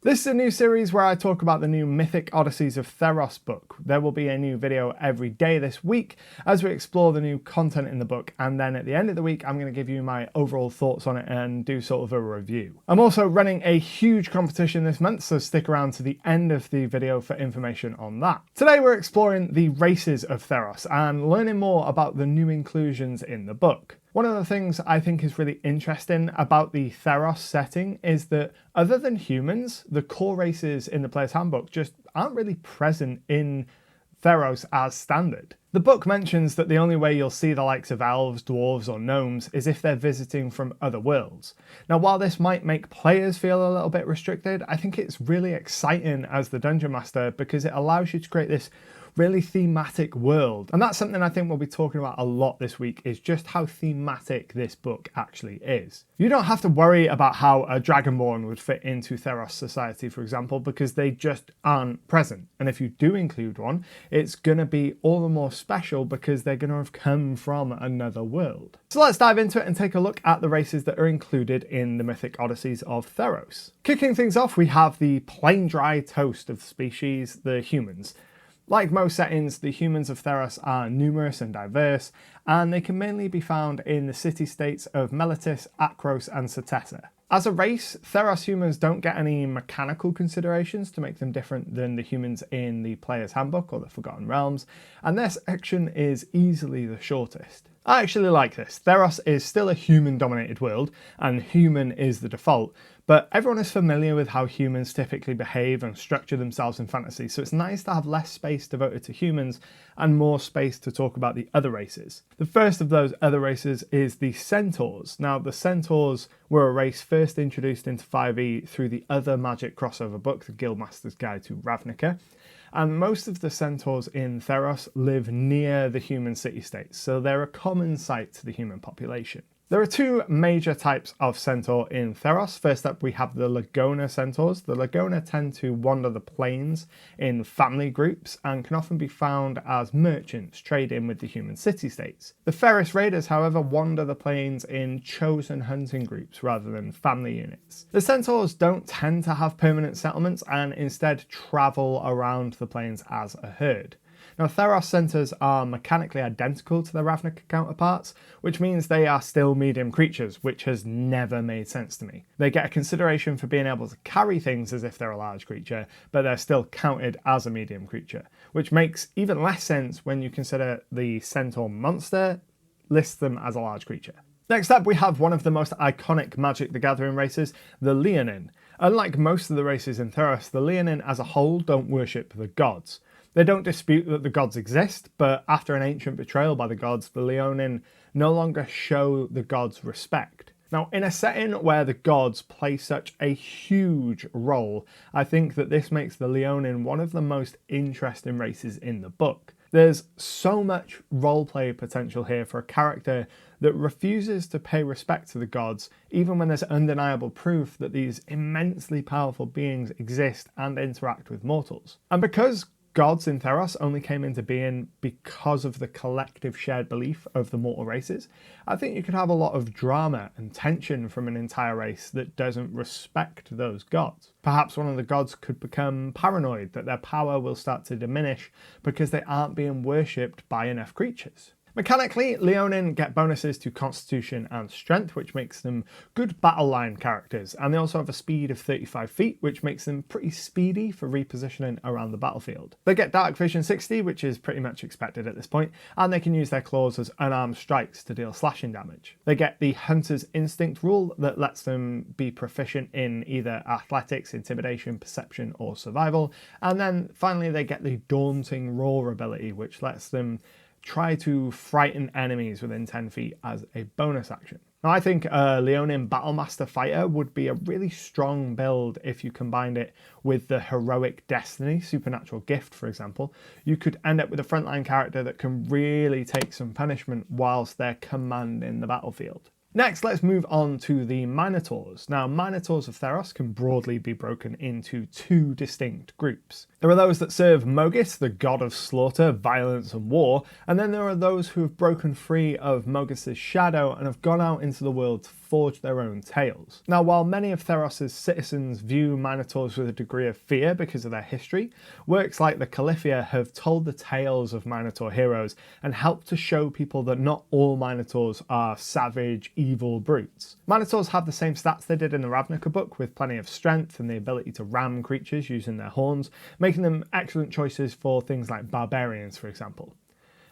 This is a new series where I talk about the new Mythic Odysseys of Theros book. There will be a new video every day this week as we explore the new content in the book, and then at the end of the week I'm going to give you my overall thoughts on it and do sort of a review. I'm also running a huge competition this month, so stick around to the end of the video for information on that. Today we're exploring the races of Theros and learning more about the new inclusions in the book. One of the things I think is really interesting about the Theros setting is that other than humans, the core races in the player's handbook just aren't really present in Theros as standard. The book mentions that the only way you'll see the likes of elves, dwarves or gnomes is if they're visiting from other worlds. Now while this might make players feel a little bit restricted, I think it's really exciting as the Dungeon Master because it allows you to create this really thematic world. And that's something I think we'll be talking about a lot this week, is just how thematic this book actually is. You don't have to worry about how a Dragonborn would fit into Theros society, for example, because they just aren't present. And if you do include one, it's going to be all the more special because they're going to have come from another world. So let's dive into it and take a look at the races that are included in the Mythic Odysseys of Theros. Kicking things off, we have the plain dry toast of the species, the humans. Like most settings, the humans of Theros are numerous and diverse, and they can mainly be found in the city-states of Meletis, Akros and SATA. As a race, Theros humans don't get any mechanical considerations to make them different than the humans in the Player's Handbook or the Forgotten Realms, and their section is easily the shortest. I actually like this. Theros is still a human-dominated world, and human is the default, but everyone is familiar with how humans typically behave and structure themselves in fantasy, so it's nice to have less space devoted to humans and more space to talk about the other races. The first of those other races is the Centaurs. Now, the Centaurs were a race first introduced into 5e through the other magic crossover book, The Guildmaster's Guide to Ravnica. And most of the centaurs in Theros live near the human city-states, so they're a common sight to the human population. There are two major types of centaur in Theros. First up, we have the Lagona centaurs. The Lagona tend to wander the plains in family groups and can often be found as merchants trading with the human city-states. The Ferris Raiders, however, wander the plains in chosen hunting groups rather than family units. The centaurs don't tend to have permanent settlements and instead travel around the plains as a herd. Now, Theros centaurs are mechanically identical to their Ravnica counterparts, which means they are still medium creatures, which has never made sense to me. They get a consideration for being able to carry things as if they're a large creature, but they're still counted as a medium creature, which makes even less sense when you consider the centaur monster lists them as a large creature. Next up, we have one of the most iconic Magic the Gathering races, the Leonin. Unlike most of the races in Theros, the Leonin as a whole don't worship the gods. They don't dispute that the gods exist, but after an ancient betrayal by the gods, the Leonin no longer show the gods respect. Now, in a setting where the gods play such a huge role, I think that this makes the Leonin one of the most interesting races in the book. There's so much roleplay potential here for a character that refuses to pay respect to the gods, even when there's undeniable proof that these immensely powerful beings exist and interact with mortals. And because gods in Theros only came into being because of the collective shared belief of the mortal races, I think you could have a lot of drama and tension from an entire race that doesn't respect those gods. Perhaps one of the gods could become paranoid that their power will start to diminish because they aren't being worshipped by enough creatures. Mechanically, Leonin get bonuses to Constitution and Strength, which makes them good battle line characters, and they also have a speed of 35 feet, which makes them pretty speedy for repositioning around the battlefield. They get Dark Vision 60, which is pretty much expected at this point, and they can use their claws as unarmed strikes to deal slashing damage. They get the Hunter's Instinct rule that lets them be proficient in either Athletics, Intimidation, Perception, or Survival, and then finally they get the Daunting Roar ability, which lets them try to frighten enemies within 10 feet as a bonus action. Now, I think a Leonin Battlemaster fighter would be a really strong build if you combined it with the Heroic Destiny Supernatural Gift, for example. You could end up with a frontline character that can really take some punishment whilst they're commanding the battlefield. Next, let's move on to the Minotaurs. Now, Minotaurs of Theros can broadly be broken into two distinct groups. There are those that serve Mogis, the god of slaughter, violence and war, and then there are those who have broken free of Mogis' shadow and have gone out into the world to forge their own tales. Now, while many of Theros' citizens view Minotaurs with a degree of fear because of their history, works like the Califia have told the tales of Minotaur heroes and helped to show people that not all Minotaurs are savage, evil brutes. Minotaurs have the same stats they did in the Ravnica book, with plenty of strength and the ability to ram creatures using their horns, making them excellent choices for things like barbarians, for example.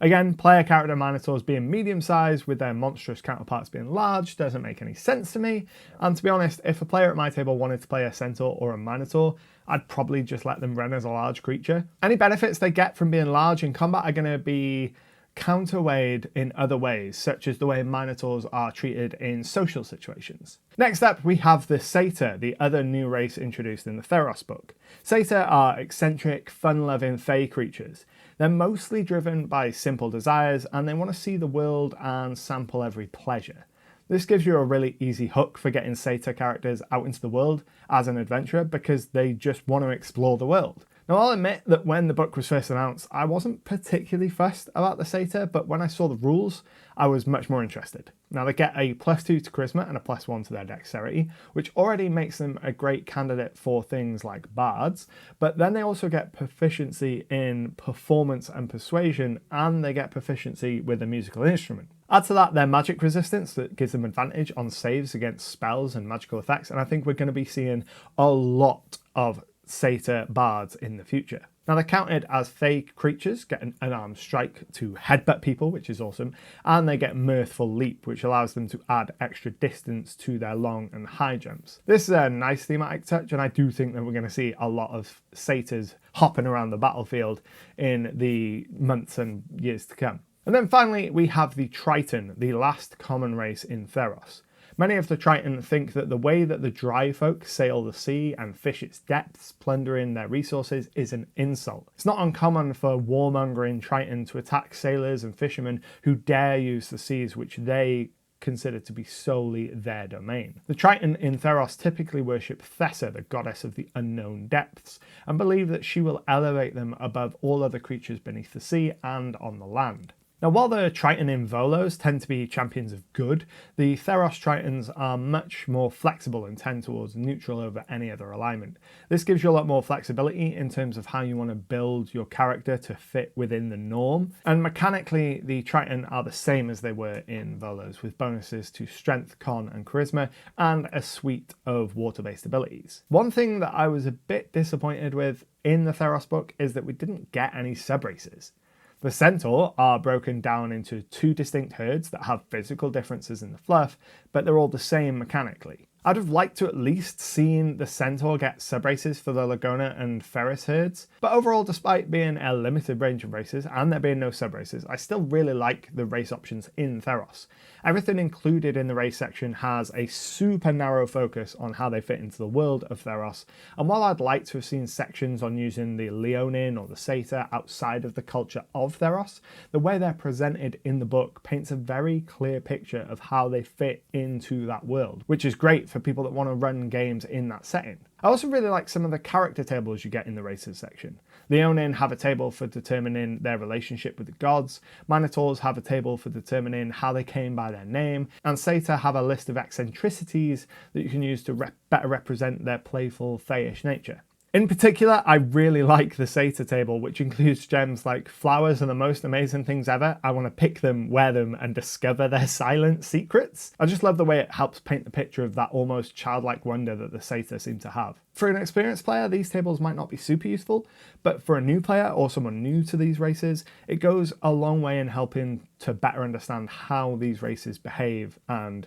Again, player character Minotaurs being medium-sized with their monstrous counterparts being large doesn't make any sense to me, and to be honest, if a player at my table wanted to play a Centaur or a Minotaur, I'd probably just let them run as a large creature. Any benefits they get from being large in combat are going to be counterweighed in other ways, such as the way Minotaurs are treated in social situations. Next up, we have the SATA, the other new race introduced in the Theros book. SATA are eccentric, fun-loving fae creatures. They're mostly driven by simple desires, and they want to see the world and sample every pleasure. This gives you a really easy hook for getting SATA characters out into the world as an adventurer, because they just want to explore the world. Now, I'll admit that when the book was first announced, I wasn't particularly fussed about the SATA, but when I saw the rules, I was much more interested. Now, they get a +2 to Charisma and a +1 to their Dexterity, which already makes them a great candidate for things like bards, but then they also get proficiency in Performance and Persuasion, and they get proficiency with a musical instrument. Add to that their magic resistance that gives them advantage on saves against spells and magical effects, and I think we're going to be seeing a lot of SATA bards in the future. Now, they're counted as fae creatures, get an unarmed strike to headbutt people, which is awesome, and they get mirthful leap, which allows them to add extra distance to their long and high jumps. This is a nice thematic touch, and I do think that we're going to see a lot of SATAs hopping around the battlefield in the months and years to come. And then finally, we have the Triton, the last common race in Theros. Many of the Triton think that the way that the dry folk sail the sea and fish its depths, plundering their resources, is an insult. It's not uncommon for warmongering Triton to attack sailors and fishermen who dare use the seas which they consider to be solely their domain. The Triton in Theros typically worship Thessa, the goddess of the unknown depths, and believe that she will elevate them above all other creatures beneath the sea and on the land. Now, while the Triton in Volos tend to be champions of good, the Theros Tritons are much more flexible and tend towards neutral over any other alignment. This gives you a lot more flexibility in terms of how you want to build your character to fit within the norm. And mechanically, the Triton are the same as they were in Volos, with bonuses to Strength, Con, and Charisma, and a suite of water-based abilities. One thing that I was a bit disappointed with in the Theros book is that we didn't get any sub-races. The Centaur are broken down into two distinct herds that have physical differences in the fluff, but they're all the same mechanically. I'd have liked to at least seen the Centaur get sub-races for the Lagona and Ferris herds, but overall, despite being a limited range of races and there being no sub-races, I still really like the race options in Theros. Everything included in the race section has a super narrow focus on how they fit into the world of Theros, and while I'd like to have seen sections on using the Leonin or the SATA outside of the culture of Theros, the way they're presented in the book paints a very clear picture of how they fit into that world, which is great for people that want to run games in that setting. I also really like some of the character tables you get in the races section. Leonin have a table for determining their relationship with the gods, Minotaurs have a table for determining how they came by their name, and SATA have a list of eccentricities that you can use to better represent their playful, fayish nature. In particular, I really like the SATA table, which includes gems like flowers are the most amazing things ever. I want to pick them, wear them, and discover their silent secrets. I just love the way it helps paint the picture of that almost childlike wonder that the SATA seem to have. For an experienced player, these tables might not be super useful, but for a new player or someone new to these races, it goes a long way in helping to better understand how these races behave and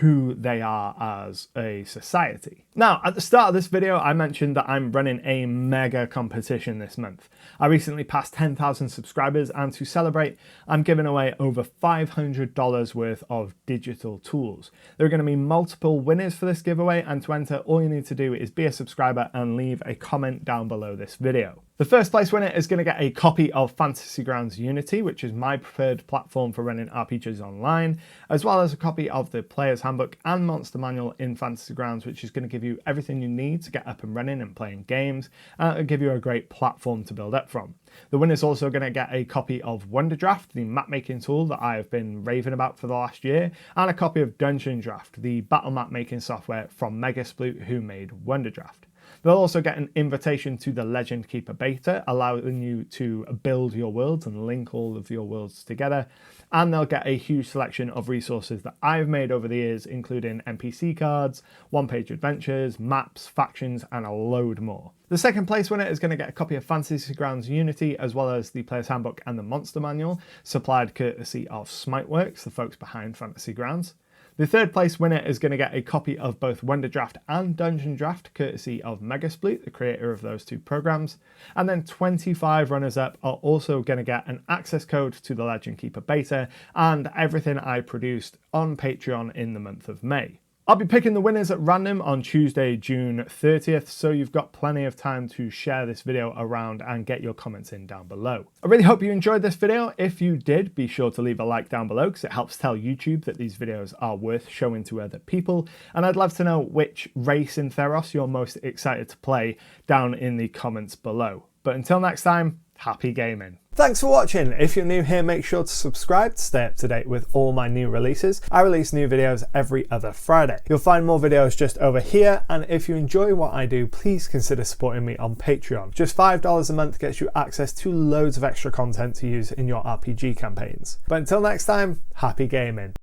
who they are as a society. Now, at the start of this video, I mentioned that I'm running a mega competition this month. I recently passed 10,000 subscribers, and to celebrate, I'm giving away over $500 worth of digital tools. There are going to be multiple winners for this giveaway, and to enter, all you need to do is be a subscriber and leave a comment down below this video. The first place winner is going to get a copy of Fantasy Grounds Unity, which is my preferred platform for running RPGs online, as well as a copy of the Player's Handbook and Monster Manual in Fantasy Grounds, which is going to give you everything you need to get up and running and playing games, and it'll give you a great platform to build up from. The winner's also going to get a copy of Wonderdraft, the map making tool that I have been raving about for the last year, and a copy of Dungeon Draft, the battle map making software from Megasploot, who made Wonderdraft. They'll also get an invitation to the Legend Keeper beta, allowing you to build your worlds and link all of your worlds together. And they'll get a huge selection of resources that I've made over the years, including NPC cards, one-page adventures, maps, factions, and a load more. The second place winner is going to get a copy of Fantasy Grounds Unity, as well as the Player's Handbook and the Monster Manual, supplied courtesy of Smiteworks, the folks behind Fantasy Grounds. The third place winner is going to get a copy of both Wonderdraft and Dungeon Draft, courtesy of Megasploot, the creator of those two programs. And then 25 runners-up are also going to get an access code to the Legend Keeper beta and everything I produced on Patreon in the month of May. I'll be picking the winners at random on Tuesday, June 30th, so you've got plenty of time to share this video around and get your comments in down below. I really hope you enjoyed this video. If you did, be sure to leave a like down below because it helps tell YouTube that these videos are worth showing to other people. And I'd love to know which race in Theros you're most excited to play down in the comments below. But until next time, happy gaming. Thanks for watching. If you're new here, make sure to subscribe to stay up to date with all my new releases. I release new videos every other Friday. You'll find more videos just over here, and if you enjoy what I do, please consider supporting me on Patreon. Just $5 a month gets you access to loads of extra content to use in your RPG campaigns. But until next time, happy gaming.